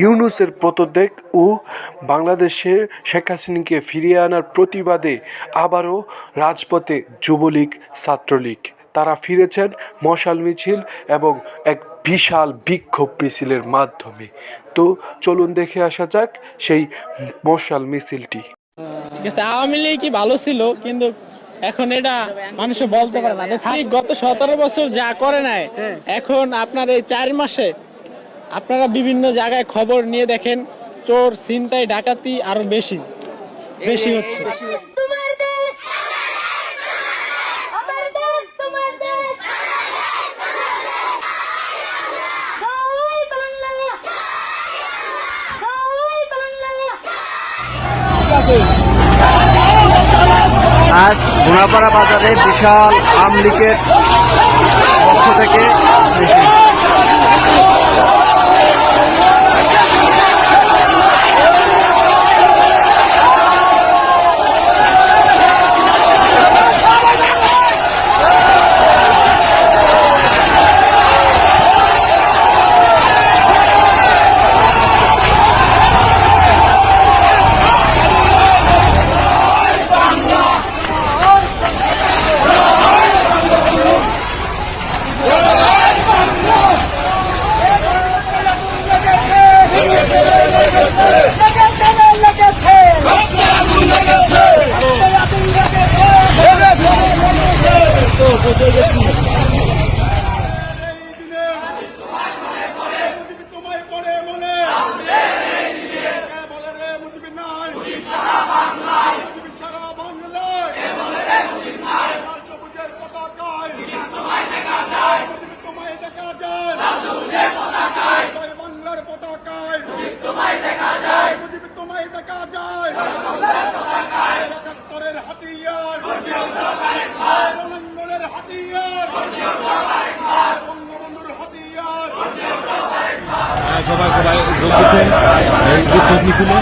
ইউনূসের পদত্যাগ ও বাংলাদেশের শেখ হাসিনাকে ফিরিয়ে আনার প্রতিবাদে আবারও রাজপথে যুবলীগ, ছাত্রলীগ। তারা ফিরেছেন মশাল মিছিল এবং এক বিশাল বিক্ষোভ মিছিলের মাধ্যমে। তো চলুন দেখে আসা যাক সেই মশাল মিছিলটি। আওয়ামী লীগ কি ভালো ছিল, কিন্তু এখন এটা মানুষে বলতে পারে না। গত 17 বছর যা করে নাই, এখন আপনার এই 4 মাসে আপনারা বিভিন্ন জায়গায় খবর নিয়ে দেখেন, চোর, ছিনতাই, ডাকাতি আরো বেশি হচ্ছে। আজ ঘোড়াপাড়া বাজারে বিশাল আওয়ামী লীগের পক্ষ থেকে সবাই যোগ দিচ্ছেন এই বিক্ষোভ মিছিলে।